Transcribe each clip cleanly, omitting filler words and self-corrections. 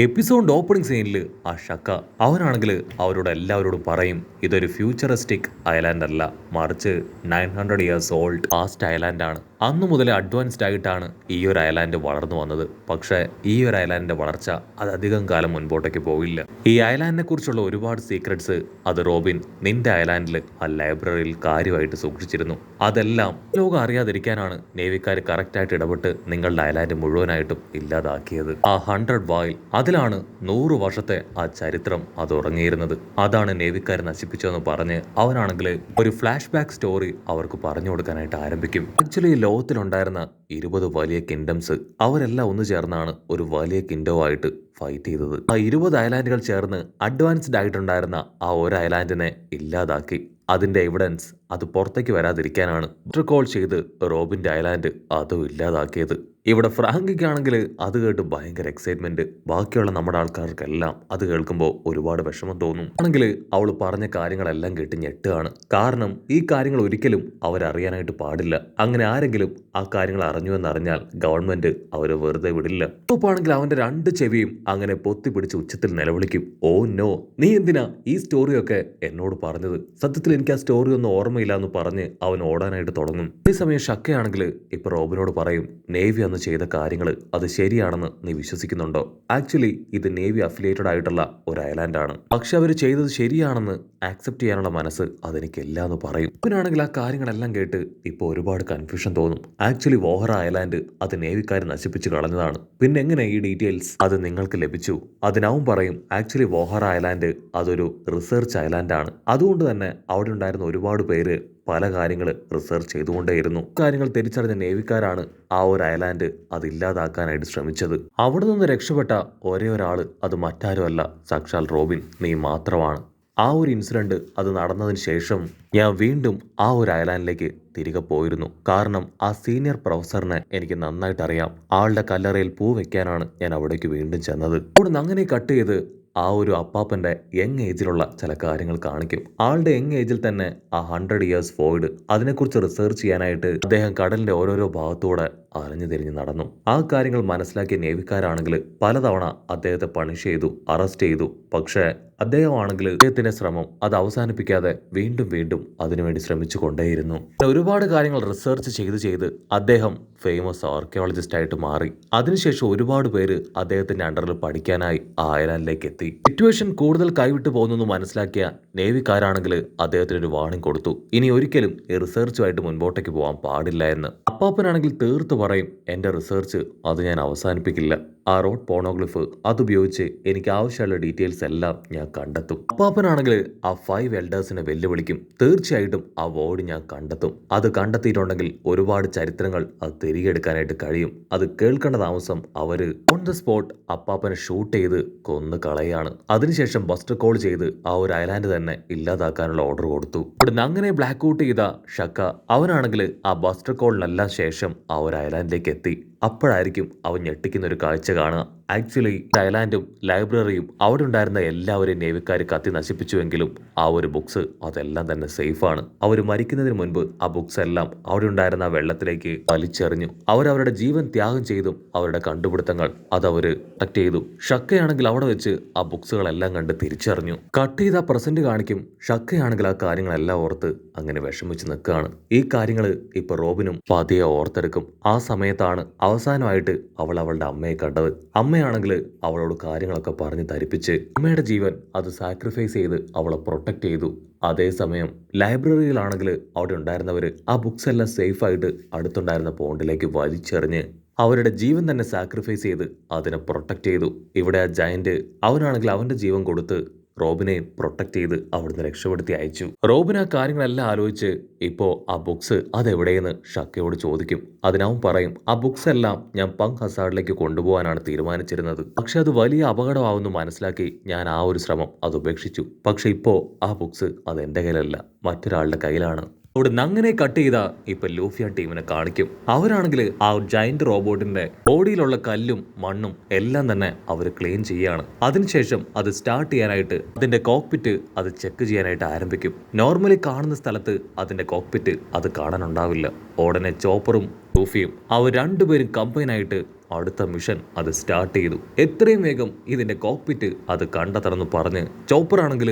എപ്പിസോഡിന്റെ opening സീനിൽ ആ ഷക്ക അവനാണെങ്കിൽ അവരോട് എല്ലാവരോടും പറയും ഇതൊരു ഫ്യൂച്ചറിസ്റ്റിക് ഐലാൻഡ് അല്ല, മറിച്ച് 900 ഇയേഴ്സ് ഓൾഡ് പാസ്റ്റ് ഐലാൻഡ് ആണ്. അന്നു മുതലേ അഡ്വാൻസ്ഡ് ആയിട്ടാണ് ഈ ഒരു ഐലാൻഡ് വളർന്നു വന്നത്. പക്ഷേ ഈ ഒരു ഐലാൻഡിന്റെ വളർച്ച അത് അധികം കാലം മുൻപോട്ടേക്ക് പോവില്ല. ഈ ഐലാൻഡിനെ കുറിച്ചുള്ള ഒരുപാട് സീക്രട്സ് അത് റോബിൻ നിന്റെ ഐലാൻഡിൽ ആ ലൈബ്രറിയിൽ കാര്യമായിട്ട് സൂക്ഷിച്ചിരുന്നു. അതെല്ലാം ലോകം അറിയാതിരിക്കാനാണ് നേവിക്കാർ കറക്റ്റായിട്ട് ഇടപെട്ട് നിങ്ങളുടെ ഐലാൻഡ് മുഴുവനായിട്ടും ഇല്ലാതാക്കിയത്. ആ 100 വായിൽ അതിലാണ് 100 വർഷത്തെ ആ ചരിത്രം അത് ഉറങ്ങിയിരുന്നത്. അതാണ് നേവിക്കാർ നശിപ്പിച്ചതെന്ന് പറഞ്ഞ് അവനാണെങ്കിൽ ഒരു ഫ്ലാഷ് ബാക്ക് സ്റ്റോറി അവർക്ക് പറഞ്ഞു കൊടുക്കാനായിട്ട് ആരംഭിക്കും. ആക്ച്വലി ഈ ലോകത്തിലുണ്ടായിരുന്ന 20 വലിയ കിങ്ഡംസ് അവരെല്ലാം ഒന്നു ചേർന്നാണ് ഒരു വലിയ കിങ്ഡം ആയിട്ട് ഫൈറ്റ് ചെയ്തത്. ആ 20 ഐലാൻഡുകൾ ചേർന്ന് അഡ്വാൻസ്ഡ് ആയിട്ടുണ്ടായിരുന്ന ആ ഒരു ഐലാൻഡിനെ ഇല്ലാതാക്കി. അതിന്റെ എവിഡൻസ് അത് പുറത്തേക്ക് വരാതിരിക്കാനാണ് കോൾ ചെയ്ത് റോബിന്റെ ഐലാൻഡ് അതും ഇല്ലാതാക്കിയത്. ഇവിടെ ഫ്രാങ്കിക്കാണെങ്കിൽ അത് കേട്ട് ഭയങ്കര എക്സൈറ്റ്മെന്റ്. ബാക്കിയുള്ള നമ്മുടെ ആൾക്കാർക്കെല്ലാം അത് കേൾക്കുമ്പോൾ ഒരുപാട് വിഷമം തോന്നും. ആണെങ്കിൽ അവൾ പറഞ്ഞ കാര്യങ്ങളെല്ലാം കേട്ട് ഞെട്ടുകയാണ്. കാരണം ഈ കാര്യങ്ങൾ ഒരിക്കലും അവരറിയാനായിട്ട് പാടില്ല. അങ്ങനെ ആരെങ്കിലും ആ കാര്യങ്ങൾ അറിഞ്ഞുവെന്നറിഞ്ഞാൽ ഗവൺമെന്റ് അവരെ വെറുതെ വിടില്ല. ഉപ്പാണെങ്കിൽ അവന്റെ 2 ചെവിയും അങ്ങനെ പൊത്തിപ്പിടിച്ച് ഉച്ചത്തിൽ നിലവിളിക്കും. ഓ നോ, നീ എന്തിനാ ഈ സ്റ്റോറിയൊക്കെ എന്നോട് പറഞ്ഞത്? സത്യത്തിൽ എനിക്ക് ആ സ്റ്റോറി ഒന്നും ഓർമ്മയില്ല എന്ന് പറഞ്ഞ് അവൻ ഓടാനായിട്ട് തുടങ്ങും. അതേസമയം ഷക്കയാണെങ്കിൽ ഇപ്പൊ റോബിനോട് പറയും, നേവി അന്ന് ചെയ്ത കാര്യങ്ങൾ അത് ശരിയാണെന്ന് നീ വിശ്വസിക്കുന്നുണ്ടോ? ആക്ച്വലി ഇത് നേവി അഫിലിയേറ്റഡ് ആയിട്ടുള്ള ഒരു ഐലാൻഡ് ആണ്. പക്ഷെ അവർ ചെയ്തത് ശരിയാണെന്ന് ആക്സെപ്റ്റ് ചെയ്യാനുള്ള മനസ്സ് അതെനിക്കില്ല എന്ന് പറയും. പിന്നാണെങ്കിൽ ആ കാര്യങ്ങളെല്ലാം കേട്ട് ഇപ്പൊ ഒരുപാട് കൺഫ്യൂഷൻ തോന്നും. ആക്ച്വലി വോഹറ ഐലാൻഡ് അത് നേവിക്കാർ നശിപ്പിച്ച് കളഞ്ഞതാണ്. പിന്നെ എങ്ങനെ ഈ ഡീറ്റെയിൽസ് അത് നിങ്ങൾക്ക് ലഭിച്ചു? അതിനാവും പറയും, ആക്ച്വലി വോഹറ ഐലാൻഡ് അതൊരു റിസർച്ച് ഐലാൻഡ് ആണ്. അതുകൊണ്ട് തന്നെ അവിടെ ഉണ്ടായിരുന്ന ഒരുപാട് പേര് പല കാര്യങ്ങൾ റിസർച്ച് ചെയ്തുകൊണ്ടേയിരുന്നു. കാര്യങ്ങൾ തിരിച്ചറിഞ്ഞ നേവിക്കാരാണ് ആ ഒരു ഐലാൻഡ് അത് ഇല്ലാതാക്കാനായിട്ട് ശ്രമിച്ചത്. അവിടെ നിന്ന് രക്ഷപ്പെട്ട ഒരേ ഒരാൾ അത് മറ്റാരുമല്ല, സാക്ഷാൽ റോബിൻ നീ മാത്രമാണ്. ആ ഒരു ഇൻസിഡന്റ് അത് നടന്നതിന് ശേഷം ഞാൻ വീണ്ടും ആ ഒരു ഐലാൻഡിലേക്ക് തിരികെ പോയിരുന്നു. കാരണം ആ സീനിയർ പ്രൊഫസറിനെ എനിക്ക് നന്നായിട്ട് അറിയാം. ആളുടെ കല്ലറയിൽ പൂ വെക്കാനാണ് ഞാൻ അവിടേക്ക് വീണ്ടും ചെന്നത്. അവിടെ അങ്ങനെ കട്ട് ചെയ്ത് ആ ഒരു അപ്പാപ്പന്റെ യങ് ഏജിലുള്ള ചില കാര്യങ്ങൾ കാണിക്കും. ആളുടെ യങ് ഏജിൽ തന്നെ ആ 100 ഇയേഴ്സ് വോയിഡ് അതിനെക്കുറിച്ച് റിസർച്ച് ചെയ്യാനായിട്ട് അദ്ദേഹം കടലിന്റെ ഓരോരോ ഭാഗത്തൂടെ അലഞ്ഞു തിരിഞ്ഞ് നടന്നു. ആ കാര്യങ്ങൾ മനസ്സിലാക്കിയ നേവിക്കാരാണെങ്കിൽ പലതവണ അദ്ദേഹത്തെ പണിഷ് ചെയ്തു, അറസ്റ്റ് ചെയ്തു. പക്ഷേ അദ്ദേഹമാണെങ്കിൽ അദ്ദേഹത്തിന്റെ ശ്രമം അത് അവസാനിപ്പിക്കാതെ വീണ്ടും വീണ്ടും അതിനുവേണ്ടി ശ്രമിച്ചു കൊണ്ടേയിരുന്നു. ഒരുപാട് കാര്യങ്ങൾ റിസർച്ച് ചെയ്ത് അദ്ദേഹം ഫേമസ് ആർക്കിയോളജിസ്റ്റ് ആയിട്ട് മാറി. അതിനുശേഷം ഒരുപാട് പേര് അദ്ദേഹത്തിന്റെ അണ്ടറിൽ പഠിക്കാനായി ആ ഐലാൻഡിലേക്ക് എത്തി. സിറ്റുവേഷൻ കൂടുതൽ കൈവിട്ടു പോകുന്നു മനസ്സിലാക്കിയ നേവിക്കാരാണെങ്കിൽ അദ്ദേഹത്തിന് ഒരു വാർണിംഗ് കൊടുത്തു, ഇനി ഒരിക്കലും ഈ റിസർച്ചുമായിട്ട് മുൻപോട്ടേക്ക് പോകാൻ പാടില്ല എന്ന്. അപ്പാപ്പനാണെങ്കിൽ തീർത്തു പറയും, എന്റെ റിസർച്ച് അത് ഞാൻ അവസാനിപ്പിക്കില്ല. ആ റോഡ് പോണോഗ്ലിഫ് അതുപയോഗിച്ച് എനിക്ക് ആവശ്യമുള്ള ഡീറ്റെയിൽസ് എല്ലാം ഞാൻ കണ്ടെത്തും. അപ്പാപ്പനാണെങ്കിൽ ആ 5 എൽഡേഴ്സിനെ വെല്ലുവിളിക്കും. തീർച്ചയായിട്ടും ആ വോർഡ് ഞാൻ കണ്ടെത്തും. അത് കണ്ടെത്തിയിട്ടുണ്ടെങ്കിൽ ഒരുപാട് ചരിത്രങ്ങൾ അത് തിരികെ എടുക്കാനായിട്ട് കഴിയും. അത് കേൾക്കേണ്ട താമസം അവര് ഓൺ ദ സ്പോട്ട് അപ്പാപ്പനെ ഷൂട്ട് ചെയ്ത് കൊന്നു കളയാണ്. അതിനുശേഷം ബസ്റ്റർ കോൾ ചെയ്ത് ആ ഒരു ഐലാൻഡ് തന്നെ ഇല്ലാതാക്കാനുള്ള ഓർഡർ കൊടുത്തു. ഇവിടുന്ന് അങ്ങനെ ബ്ലാക്ക് ഔട്ട് ചെയ്ത ഷക്ക അവനാണെങ്കിൽ ആ ബസ്റ്റർ കോളിനെല്ലാം ശേഷം ആ ഒരു ഐലാൻഡിലേക്ക് എത്തി. അപ്പോഴായിരിക്കും അവൻ ഞെട്ടിക്കുന്ന ഒരു കാഴ്ച കാണുക. ആക്ച്വലി ഐലാൻഡും ലൈബ്രറിയും അവിടെ ഉണ്ടായിരുന്ന എല്ലാവരെയും നേവിക്കാർ കത്തി നശിപ്പിച്ചുവെങ്കിലും ആ ഒരു ബുക്സ് അതെല്ലാം തന്നെ സേഫാണ്. അവർ മരിക്കുന്നതിന് മുൻപ് ആ ബുക്സ് എല്ലാം അവിടെ ഉണ്ടായിരുന്ന വെള്ളത്തിലേക്ക് വലിച്ചെറിഞ്ഞു. അവരവരുടെ ജീവൻ ത്യാഗം ചെയ്തും അവരുടെ കണ്ടുപിടുത്തങ്ങൾ അതവര് പ്രൊട്ടക്ട് ചെയ്തു. ഷക്കയാണെങ്കിൽ അവിടെ വെച്ച് ആ ബുക്സുകളെല്ലാം കണ്ട് തിരിച്ചറിഞ്ഞു. കട്ട് ചെയ്ത പ്രസന്റ് കാണിക്കും. ഷക്കയാണെങ്കിൽ ആ കാര്യങ്ങളെല്ലാം ഓർത്ത് അങ്ങനെ വിഷമിച്ച് നിൽക്കുകയാണ്. ഈ കാര്യങ്ങൾ ഇപ്പൊ റോബിനും പതിയെ ഓർത്തെടുക്കും. ആ സമയത്താണ് അവസാനമായിട്ട് അവൾ അവളുടെ അമ്മയെ കണ്ടത്. അമ്മയാണെങ്കിൽ അവളോട് കാര്യങ്ങളൊക്കെ പറഞ്ഞ് ധരിപ്പിച്ച് അമ്മയുടെ ജീവൻ അത് സാക്രിഫൈസ് ചെയ്ത് അവളെ പ്രൊട്ടക്ട് ചെയ്തു. അതേസമയം ലൈബ്രറിയിലാണെങ്കിൽ അവിടെ ഉണ്ടായിരുന്നവര് ആ ബുക്സ് എല്ലാം സേഫ് ആയിട്ട് അടുത്തുണ്ടായിരുന്ന പോണ്ടിലേക്ക് വലിച്ചെറിഞ്ഞ് അവരുടെ ജീവൻ തന്നെ സാക്രിഫൈസ് ചെയ്ത് അതിനെ പ്രൊട്ടക്ട് ചെയ്തു. ഇവിടെ ആ ജയന്റ് അവനാണെങ്കിൽ അവന്റെ ജീവൻ കൊടുത്ത് റോബിനെ പ്രൊട്ടക്ട് ചെയ്ത് അവിടുന്ന് രക്ഷപ്പെടുത്തി അയച്ചു. റോബിൻ ആ കാര്യങ്ങളെല്ലാം ആലോചിച്ച് ഇപ്പോ ആ ബുക്സ് അതെവിടെയെന്ന് ഷക്കയോട് ചോദിക്കും. അതിനവൻ പറയും, ആ ബുക്സ് എല്ലാം ഞാൻ പങ്ക് ഹസാർഡിലേക്ക് കൊണ്ടുപോകാനാണ് തീരുമാനിച്ചിരുന്നത്. പക്ഷെ അത് വലിയ അപകടമാവുമെന്ന് മനസ്സിലാക്കി ഞാൻ ആ ഒരു ശ്രമം അത് ഉപേക്ഷിച്ചു. പക്ഷെ ഇപ്പോ ആ ബുക്സ് അത് എന്റെ കയ്യിലല്ല, മറ്റൊരാളുടെ കയ്യിലാണ്. അവിടുന്ന് അങ്ങനെ കട്ട് ചെയ്ത ഇപ്പൊ ലൂഫിയ ടീമിനെ കാണിക്കും. അവരാണെങ്കിൽ ആ ജയന്റ് റോബോട്ടിന്റെ ബോഡിയിലുള്ള കല്ലും മണ്ണും എല്ലാം തന്നെ അവർ ക്ലീൻ ചെയ്യാണ്. അതിനുശേഷം അത് സ്റ്റാർട്ട് ചെയ്യാനായിട്ട് അതിന്റെ കോക്പിറ്റ് അത് ചെക്ക് ചെയ്യാനായിട്ട് ആരംഭിക്കും. നോർമലി കാണുന്ന സ്ഥലത്ത് അതിന്റെ കോക്പിറ്റ് അത് കാണാനുണ്ടാവില്ല. ഉടനെ ചോപ്പറും ലൂഫിയും അവർ രണ്ടുപേരും കമ്പൈനായിട്ട് അടുത്ത മിഷൻ അത് സ്റ്റാർട്ട് ചെയ്തു. എത്രയും വേഗം ഇതിന്റെ കോക്പിറ്റ് അത് കണ്ടെത്തണമെന്ന് പറഞ്ഞ് ചോപ്പർ ആണെങ്കിൽ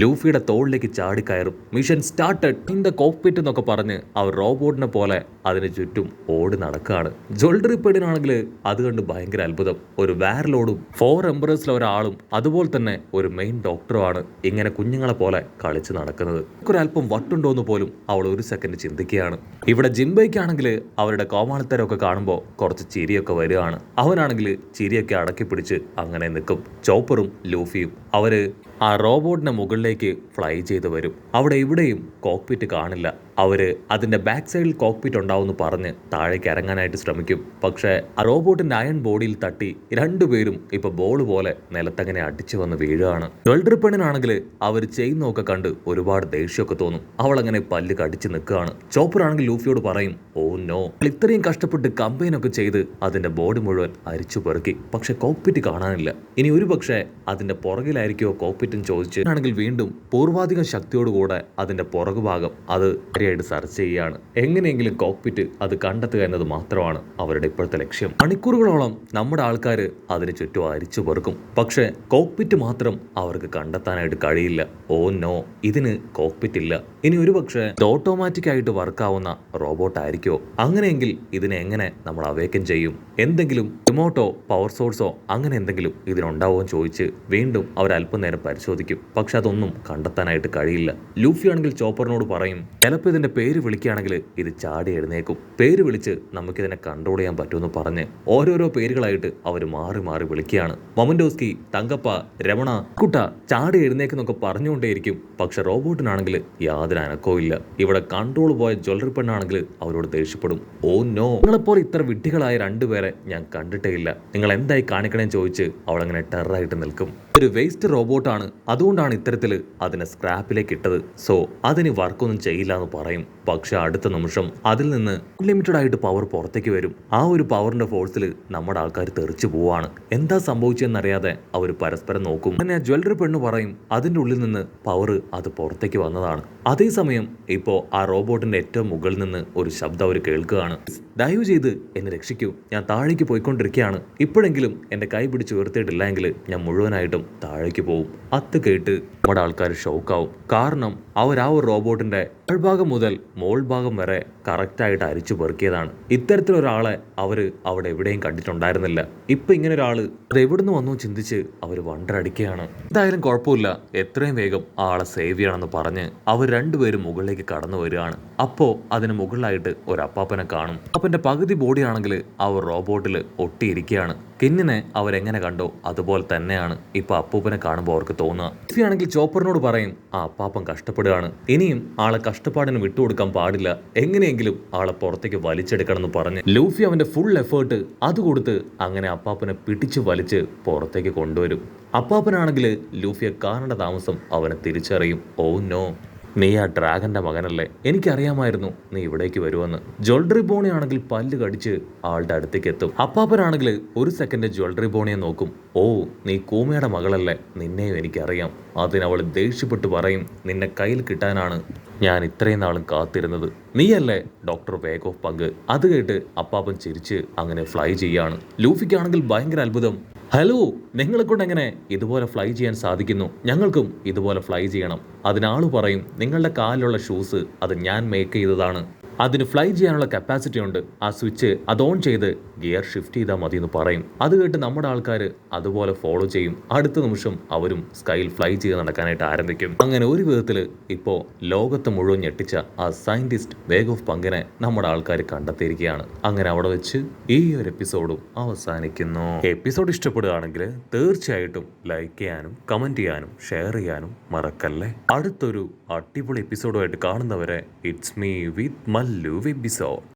ലൂഫിയുടെ തോളിലേക്ക് ചാടിക്കയറും. Mission started in the cockpit എന്നൊക്കെ പറഞ്ഞ് അവർ റോബോട്ടിനെ പോലെ അതിന് ചുറ്റും ഓടി നടക്കുകയാണ്. ജ്വല്ലറി പെണ്ണിനാണെങ്കിൽ അത് കണ്ട് ഭയങ്കര അത്ഭുതം. ഒരു വാരലോടും 4 എംബറേഴ്സിലെ ഒരാളും അതുപോലെ തന്നെ ഒരു മെയിൻ ഡോക്ടറുമാണ് ഇങ്ങനെ കുഞ്ഞുങ്ങളെ പോലെ കളിച്ച് നടക്കുന്നത്. ഒരല്പം വട്ടുണ്ടോന്ന് പോലും അവൾ ഒരു സെക്കൻഡ് ചിന്തിക്കുകയാണ്. ഇവിടെ ജിംബയ്ക്കാണെങ്കിൽ അവരുടെ കോമാളിത്തരമൊക്കെ കാണുമ്പോൾ കുറച്ച് ചിരിയൊക്കെ വരികയാണ്. അവനാണെങ്കിൽ ചിരിയൊക്കെ അടക്കി പിടിച്ച് അങ്ങനെ നിൽക്കും. ചോപ്പറും ലൂഫിയും അവര് ആ റോബോട്ടിന്റെ മുകളിലേക്ക് ഫ്ലൈ ചെയ്ത് വരും. അവിടെ ഇവിടെയും കോക്പിറ്റ് കാണില്ല. അവര് അതിന്റെ ബാക്ക് സൈഡിൽ കോക്പിറ്റ് ഉണ്ടാവുമെന്ന് പറഞ്ഞ് താഴേക്ക് ഇറങ്ങാനായിട്ട് ശ്രമിക്കും. പക്ഷേ ആ റോബോട്ടിന്റെ അയൺ ബോഡിയിൽ തട്ടി രണ്ടുപേരും ഇപ്പൊ ബോൾ പോലെ നിലത്തങ്ങനെ അടിച്ചു വന്ന് വീഴുകയാണ്. ജ്വല്ലറി പെണ്ണിനാണെങ്കിൽ അവർ ചെയ്യുന്നതൊക്കെ കണ്ട് ഒരുപാട് ദേഷ്യമൊക്കെ തോന്നും. അവൾ അങ്ങനെ പല്ല് കടിച്ച് നിൽക്കുകയാണ്. ചോപ്പർ ആണെങ്കിൽ ലൂഫിയോട് പറയും, ഓ നോ, ഇത്രയും കഷ്ടപ്പെട്ട് കമ്പയിനൊക്കെ ചെയ്ത് അതിന്റെ ബോഡി മുഴുവൻ അരിച്ചു പെറുക്കി, പക്ഷെ കോക്പിറ്റ് കാണാനില്ല. ഇനി ഒരു പക്ഷേ അതിന്റെ പുറകിലായിരിക്കുമോ കോക്പിറ്റ് ചോദിച്ച് ആണെങ്കിൽ വീണ്ടും പൂർവാധികം ശക്തിയോടുകൂടെ അതിന്റെ പുറകുഭാഗം അത് ആയിട്ട് സെർച്ച് ചെയ്യുകയാണ്. എങ്ങനെയെങ്കിലും കോക്പിറ്റ് അത് കണ്ടെത്തുക എന്നത് മാത്രമാണ് അവരുടെ ഇപ്പോഴത്തെ ലക്ഷ്യം. മണിക്കൂറുകളോളം നമ്മുടെ ആൾക്കാർ അതിന് ചുറ്റും അരിച്ചു പെറുക്കും. പക്ഷെ കോക്പിറ്റ് മാത്രം അവർക്ക് കണ്ടെത്താനായിട്ട് കഴിയില്ല. ഓ നോ, ഇതിന് കോക്പിറ്റ് ഇല്ല. ഇനി ഒരു പക്ഷേ ഇത് ഓട്ടോമാറ്റിക് ആയിട്ട് വർക്കാവുന്ന റോബോട്ട് ആയിരിക്കോ? അങ്ങനെയെങ്കിൽ ഇതിനെ എങ്ങനെ നമ്മൾ അവേക്കൻ ചെയ്യും? എന്തെങ്കിലും റിമോട്ടോ പവർ സോഴ്സോ അങ്ങനെ എന്തെങ്കിലും ഇതിനുണ്ടാവുമെന്ന് ചോദിച്ച് വീണ്ടും അവർ അല്പനേരം പരിശോധിക്കും. പക്ഷെ അതൊന്നും കണ്ടെത്താനായിട്ട് കഴിയില്ല. ലൂഫി ആണെങ്കിൽ ചോപ്പറിനോട് പറയും, ചിലപ്പോൾ ഇതിന്റെ പേര് വിളിക്കുകയാണെങ്കിൽ ഇത് ചാടി എഴുന്നേക്കും. പേര് വിളിച്ച് നമുക്കിതിനെ കൺട്രോൾ ചെയ്യാൻ പറ്റുമെന്ന് പറഞ്ഞ് ഓരോരോ പേരുകളായിട്ട് അവർ മാറി മാറി വിളിക്കുകയാണ്. മൊമന്റോസ്കി, തങ്കപ്പ, രമണ, കുട്ട ചാടി എഴുന്നേക്കെന്നൊക്കെ പറഞ്ഞുകൊണ്ടേയിരിക്കും. പക്ഷെ റോബോട്ടിനാണെങ്കിൽ യാതൊരു അനക്കവും ഇല്ല. ഇവിടെ കൺട്രോൾ പോയ ജ്വല്ലറി പെണ്ണാണെങ്കിൽ അവരോട് ദേഷ്യപ്പെടും. ഓ നോ, നിങ്ങളെപ്പോലെ ഇത്ര വിഡ്ഢികളായ രണ്ടുപേരെ ഞാൻ കണ്ടിട്ടേ ഇല്ല. നിങ്ങൾ എന്തായി കാണിക്കണേന്ന് ചോദിച്ച് അവളങ്ങനെ ടെററായിട്ട് നിൽക്കും. ഒരു വേസ്റ്റ് റോബോട്ടാണ്, അതുകൊണ്ടാണ് ഇത്തരത്തിൽ അതിനെ സ്ക്രാപ്പിലേക്ക് ഇട്ടത്. സോ അതിന് വർക്കൊന്നും ചെയ്യില്ല എന്ന് പറയും. പക്ഷെ അടുത്ത നിമിഷം അതിൽ നിന്ന് അൺലിമിറ്റഡ് ആയിട്ട് പവർ പുറത്തേക്ക് വരും. ആ ഒരു പവറിന്റെ ഫോഴ്സിൽ നമ്മുടെ ആൾക്കാർ തെറിച്ചു പോവാണ്. എന്താ സംഭവിച്ചെന്നറിയാതെ അവർ പരസ്പരം നോക്കും. അങ്ങനെ ജ്വല്ലറി പെണ്ണ് പറയും, അതിന്റെ ഉള്ളിൽ നിന്ന് പവർ അത് പുറത്തേക്ക് വന്നതാണ്. അതേസമയം ഇപ്പോ ആ റോബോട്ടിന്റെ ഏറ്റവും മുകളിൽ നിന്ന് ഒരു ശബ്ദം അവർ കേൾക്കുകയാണ്. ദയവ് ചെയ്ത് എന്നെ രക്ഷിക്കൂ, ഞാൻ താഴേക്ക് പോയിക്കൊണ്ടിരിക്കുകയാണ്. ഇപ്പോഴെങ്കിലും എന്റെ കൈ പിടിച്ച് ഉയർത്തിയിട്ടില്ല എങ്കിൽ ഞാൻ മുഴുവനായിട്ടും താഴേക്ക് പോകും. അത് കേട്ട് നമ്മുടെ ആൾക്കാർ ഷോക്കാവും. കാരണം അവർ ആ ഒരു റോബോട്ടിന്റെ താഴ്ഭാഗം മുതൽ മോൾ ഭാഗം വരെ കറക്റ്റായിട്ട് അരിച്ചു പെറുക്കിയതാണ്. ഇത്തരത്തിലൊരാളെ അവര് അവിടെ എവിടെയും കണ്ടിട്ടുണ്ടായിരുന്നില്ല. ഇപ്പൊ ഇങ്ങനെ ഒരാള് അത് എവിടുന്ന് വന്നു ചിന്തിച്ച് അവർ വണ്ടടിക്കുകയാണ്. എന്തായാലും കുഴപ്പമില്ല, എത്രയും വേഗം ആളെ സേവ് ചെയ്യണമെന്ന് പറഞ്ഞ് അവർ രണ്ടുപേരും മുകളിലേക്ക് കടന്നു വരികയാണ്. അപ്പോ അതിന് മുകളിലായിട്ട് ഒരു അപ്പാപ്പനെ കാണും. അപ്പന്റെ പകുതി ബോഡിയാണെങ്കിൽ ആ ഒരു റോബോട്ടിൽ ഒട്ടിയിരിക്കുകയാണ്. കിന്നിനെ അവരെങ്ങനെ കണ്ടോ അതുപോലെ തന്നെയാണ് ഇപ്പൊ അപ്പൂപ്പനെ കാണുമ്പോൾ അവർക്ക് തോന്നുക. ലൂഫി ആണെങ്കിൽ ചോപ്പറിനോട് പറയും, ആ അപ്പാപ്പൻ കഷ്ടപ്പെടുകയാണ്, ഇനിയും ആളെ കഷ്ടപ്പാടിന് വിട്ടുകൊടുക്കാൻ പാടില്ല, എങ്ങനെയെങ്കിലും ആളെ പുറത്തേക്ക് വലിച്ചെടുക്കണം എന്ന് പറഞ്ഞ് ലൂഫി അവന്റെ ഫുൾ എഫേർട്ട് അത് കൊടുത്ത് അങ്ങനെ അപ്പാപ്പനെ പിടിച്ച് വലിച്ച് പുറത്തേക്ക് കൊണ്ടുവരും. അപ്പാപ്പനാണെങ്കിൽ ലൂഫിയെ കാണേണ്ട താമസം അവനെ തിരിച്ചറിയും. ഓ നോ, നീ ആ ഡ്രാഗന്റെ മകനല്ലേ, എനിക്കറിയാമായിരുന്നു നീ ഇവിടേക്ക് വരുമെന്ന്. ജ്വല്ലറി ബോണി ആണെങ്കിൽ പല്ല് കടിച്ച് ആളുടെ അടുത്തേക്ക് എത്തും. അപ്പാപ്പനാണെങ്കിൽ ഒരു സെക്കൻഡ് ജ്വല്ലറി ബോണിയെ നോക്കും. ഓ, നീ കൂമയുടെ മകളല്ലേ, നിന്നെയും എനിക്കറിയാം. അതിനവൾ ദേഷ്യപ്പെട്ട് പറയും, നിന്നെ കയ്യിൽ കിട്ടാനാണ് ഞാൻ ഇത്രയും നാളും കാത്തിരുന്നത്. നീയല്ലേ ഡോക്ടർ വേഗോഫ് പങ്ക്. അത് കേട്ട് അപ്പാപ്പൻ ചിരിച്ച് അങ്ങനെ ഫ്ലൈ ചെയ്യാണ്. ലൂഫിക്കാണെങ്കിൽ ഭയങ്കര അത്ഭുതം. ഹലോ, നിങ്ങളെ കൊണ്ട് എങ്ങനെ ഇതുപോലെ ഫ്ലൈ ചെയ്യാൻ സാധിക്കുന്നു? ഞങ്ങൾക്കും ഇതുപോലെ ഫ്ലൈ ചെയ്യണം. അതിനാള് പറയും, നിങ്ങളുടെ കാലിലുള്ള ഷൂസ് അത് ഞാൻ മേക്ക് ചെയ്തതാണ്, അതിന് ഫ്ലൈ ചെയ്യാനുള്ള കപ്പാസിറ്റി ഉണ്ട്. ആ സ്വിച്ച് അത് ഓൺ ചെയ്ത് ഗിയർ ഷിഫ്റ്റ് ചെയ്താൽ മതി എന്ന് പറയും. അത് കേട്ട് നമ്മുടെ ആൾക്കാർ അതുപോലെ ഫോളോ ചെയ്യും. അടുത്ത നിമിഷം അവരും സ്കൈയിൽ ഫ്ലൈ ചെയ്ത് നടക്കാനായിട്ട് ആരംഭിക്കും. അങ്ങനെ ഒരു വിധത്തിൽ ഇപ്പോൾ ലോകത്ത് മുഴുവൻ ഞെട്ടിച്ച ആ സയന്റിസ്റ്റ് വേഗോഫ് പങ്കിനെ നമ്മുടെ ആൾക്കാർ കണ്ടെത്തിയിരിക്കുകയാണ്. അങ്ങനെ അവിടെ വെച്ച് ഈ ഒരു എപ്പിസോഡും അവസാനിക്കുന്നു. എപ്പിസോഡ് ഇഷ്ടപ്പെടുകയാണെങ്കിൽ തീർച്ചയായിട്ടും ലൈക്ക് ചെയ്യാനും കമന്റ് ചെയ്യാനും ഷെയർ ചെയ്യാനും മറക്കല്ലേ. അടുത്തൊരു അടിപൊളി എപ്പിസോഡുമായിട്ട് കാണുന്നവരെ it's me with Mallu episode.